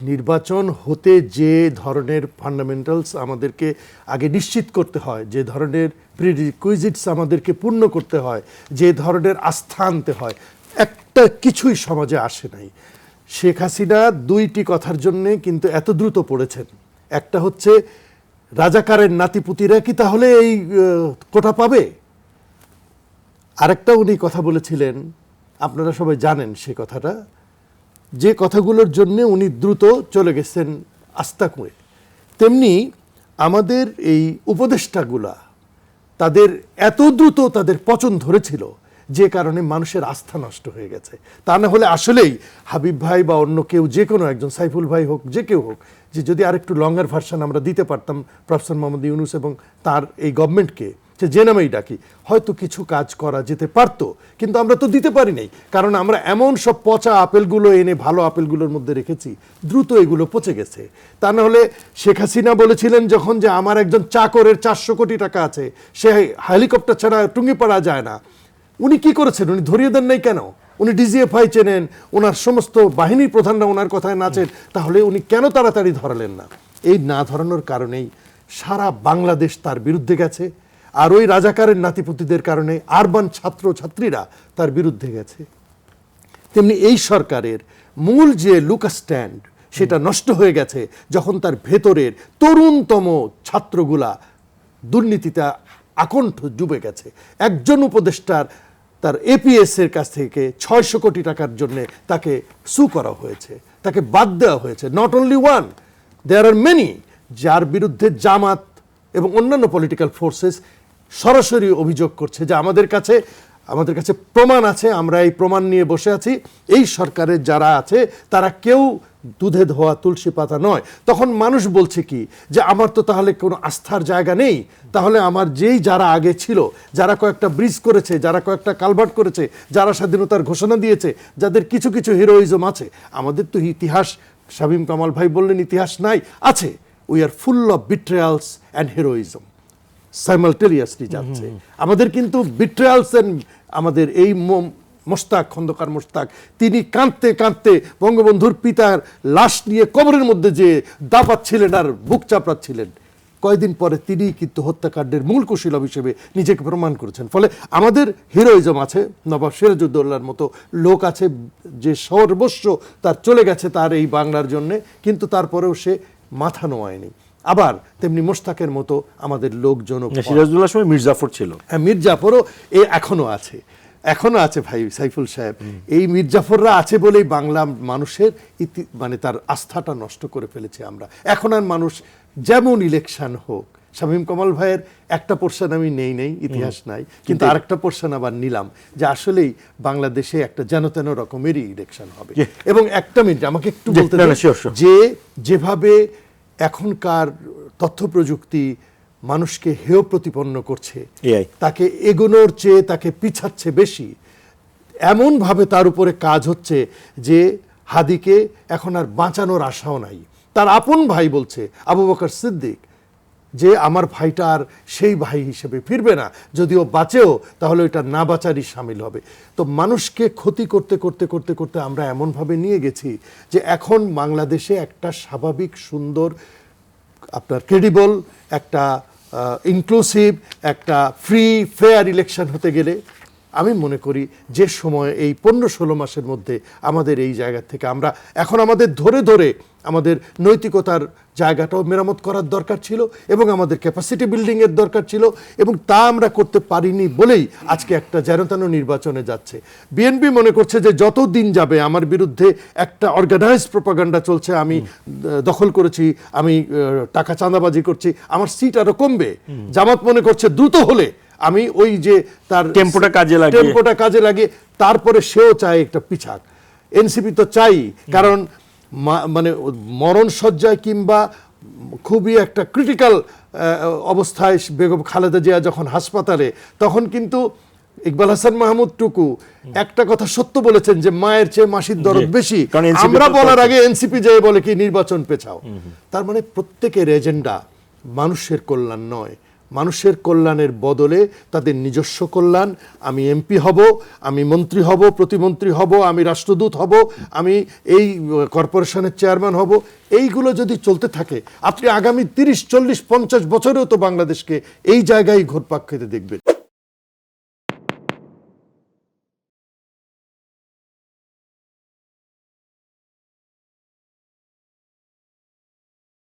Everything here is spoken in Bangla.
নির্বাচন হতে যে ধরনের ফান্ডামেন্টালস আমাদেরকে আগে নিশ্চিত করতে হয়, যে ধরনের প্রিরিকুইজিটস আমাদেরকে পূর্ণ করতে হয়, যে ধরনের আস্থা আনতে হয়, একটা কিছুই সমাজে আসে নাই। শেখ হাসিনা দুইটি কথার জন্যে কিন্তু এত দ্রুত পড়েছেন। একটা হচ্ছে রাজাকারের নাতিপুতিরা কি তাহলে এই কোটা পাবে? আরেকটা উনি কথা বলেছিলেন, আপনারা সবাই জানেন সে কথাটা, যে কথাগুলোর জন্য উনি দ্রুত চলে গেছেন আস্থা করে। তেমনি আমাদের এই উপদেষ্টাগুলা তাদের এত দ্রুত তাদের পচন ধরেছিল যে কারণে মানুষের আস্থা নষ্ট হয়ে গেছে। তা না হলে আসলেই হাবিব ভাই বা অন্য কেউ, যে কোনো একজন, সাইফুল ভাই হোক, যে কেউ হোক, যে যদি আরেকটু লঙ্গার ভার্সন আমরা দিতে পারতাম প্রফেসর মোহাম্মদ ইউনূস এবং তার এই গভর্নমেন্টকে, যে নামেই ডাকি, হয়তো কিছু কাজ করা যেতে পারতো। কিন্তু আমরা তো দিতে পারি নাই, কারণ আমরা এমন সব পচা আপেলগুলো এনে ভালো আপেলগুলোর মধ্যে রেখেছি, দ্রুত এগুলো পচে গেছে। তা না হলে শেখ হাসিনা বলেছিলেন যখন যে আমার একজন চাকরের 400 কোটি টাকা আছে, সে হেলিকপ্টার ছাড়া টুঙ্গিপাড়া যায় না, উনি কি করেছেন? উনি ধরিয়ে দেন নাই কেন? উনি ডিজিএফআই চেনেন, ওনার সমস্ত বাহিনীর প্রধানরা ওনার কথায় নাচেন, তাহলে উনি কেন তাড়াতাড়ি ধরালেন না? এই না ধরানোর কারণেই সারা বাংলাদেশ তার বিরুদ্ধে গেছে। আর ওই রাজাকারের নাতিপুতিদের কারণে আরবান ছাত্র ছাত্রীরা তার বিরুদ্ধে গেছে। তেমনি এই সরকারের মূল যে লুকা স্ট্যান্ড, সেটা নষ্ট হয়ে গেছে যখন তার ভেতরের তরুণতম ছাত্রগুলা দুর্নীতিতে আকণ্ঠ ডুবে গেছে। একজন উপদেষ্টার তার এপিএস এর কাছ থেকে 600 কোটি টাকার জন্য তাকে সু করা হয়েছে, তাকে বাদ দেওয়া হয়েছে। Not only one, there are many, যার বিরুদ্ধে জামাত এবং অন্যান্য পলিটিক্যাল ফোর্সেস সরাসরি অভিযোগ করছে যে আমাদের কাছে প্রমাণ আছে, আমরা এই প্রমাণ নিয়ে বসে আছি। এই সরকারের যারা আছে তারা কেউ দুধে ধোয়া তুলসী পাতা নয়। তখন মানুষ বলছে কি, যে আমার তো তাহলে কোনো আস্থার জায়গা নেই, তাহলে আমার যারা আগে ছিল, যারা কয়েকটা ব্রিজ করেছে, যারা কয়েকটা কালভার্ট করেছে, যারা স্বাধীনতার ঘোষণা দিয়েছে, যাদের কিছু কিছু হিরোইজম আছে, আমাদের তো ইতিহাস, শামীম কামাল ভাই বললেন ইতিহাস নাই, আছে। We are full of betrayals and heroism simultaneously যাচ্ছে। আমাদের কিন্তু বিট্রেয়ালস এন্ড আমাদের এই মোশতাক, খন্দকার মোশতাক, তিনি কাঁদতে কাঁদতে বঙ্গবন্ধুর পিতার লাশ নিয়ে কবরের মধ্যে যে দাপাচ্ছিলেন আর বুক চাপড়াচ্ছিলেন, কয়েকদিন পরে তিনি কিন্তু হত্যাকাণ্ডের মূল কুশীলব হিসেবে নিজেকে প্রমাণ করেছেন। ফলে আমাদের হিরোইজম আছে, নবাব সিরাজউদ্দৌলার মতো লোক আছে যে সর্বস্ব তার চলে গেছে তার এই বাংলার জন্যে, কিন্তু তারপরেও সে মাথা নোয়ায়নি। আবার তেমনি মোশতাকের মতো আমাদের লোকজন, সিরাজউদ্দৌলার সময় মীর জাফর ছিল, হ্যাঁ মীর জাফরও এখনো আছে ভাই সাইফুল সাহেব। এই মীর জাফররা আছে বলেই বাংলা মানুষের মানে তার আস্থাটা নষ্ট করে ফেলেছে আমরা। এখন আর মানুষ যেমন ইলেকশন হোক, শামীম কামাল ভাইয়ের একটা পোর্শন আমি নেই ইতিহাস নাই, কিন্তু আরেকটা পোর্শন আবার নিলাম, যে আসলেই বাংলাদেশে একটা যেন তেন রকমেরই ইলেকশন হবে। এবং একটা মিনিট আমাকে একটু বলতে দিন, যে যেভাবে এখনকার তথ্য প্রযুক্তি মানুষকে হেয় প্রতিপন্ন করছে, তাকে এগোনোর চেয়ে তাকে পিছাচ্ছে বেশি, এমনভাবে তার উপরে কাজ হচ্ছে যে হাদিকে এখন আর বাঁচানোর আশাও নাই। তার আপন ভাই বলছে, আবু বকর সিদ্দিক, যে আমার ভাইটা আর সেই ভাই হিসেবে ফিরবে না, যদিও বাঁচেও তাহলে ওইটা না বাঁচারই সামিল হবে। তো মানুষকে ক্ষতি করতে করতে করতে করতে আমরা এমনভাবে নিয়ে গেছি যে এখন বাংলাদেশে একটা স্বাভাবিক, সুন্দর, আপনার ক্রেডিবল, একটা ইনক্লুসিভ, একটা ফ্রি ফেয়ার ইলেকশন হতে গেলে আমি মনে করি যে সময় এই 15-16 মাসের মধ্যে আমাদের এই জায়গা থেকে আমরা এখন আমাদের ধরে ধরে আমাদের নৈতিকতার জায়গাটাও মেরামত করার দরকার ছিল এবং আমাদের ক্যাপাসিটি বিল্ডিংয়ের দরকার ছিল, এবং তা আমরা করতে পারিনি বলেই আজকে একটা যেনতেন নির্বাচনে যাচ্ছে। বিএনপি মনে করছে যে যত দিন যাবে আমার বিরুদ্ধে একটা অর্গানাইজড প্রোপাগান্ডা চলছে, আমি দখল করেছি, আমি টাকা চাঁদাবাজি করছি, আমার সিট আরো কমবে। জামাত মনে করছে দ্রুত হলে আমি ওই যে তার টেম্পোটা কাজে লাগিয়ে তারপরে সেও চায় একটা পিছাক। এনসিপি তো চাই, কারণ মানে মরণ শয্যায় কিংবা খুবই একটা ক্রিটিক্যাল অবস্থায় বেগম খালেদা জিয়া যখন হাসপাতালে, তখন কিন্তু ইকবাল হাসান মাহমুদ টুকু একটা কথা সত্য বলেছেন যে মায়ের চেয়ে মাসির দরদ বেশি। আমরা বলার আগে এনসিপি যেয়ে বলে কি নির্বাচন পেছাও। তার মানে প্রত্যেকের এজেন্ডা মানুষের কল্যাণ নয়, মানুষের কল্যাণের বদলে তাদের নিজস্ব কল্যাণ, আমি এমপি হব, আমি মন্ত্রী হব, প্রতিমন্ত্রী হব, আমি রাষ্ট্রদূত হব, আমি এই কর্পোরেশনের চেয়ারম্যান হব, এইগুলো যদি চলতে থাকে আপনি আগামী 30, 40, 50 বছরেও তো বাংলাদেশকে এই জায়গায় ঘুরপাক খেতে দেখবেন।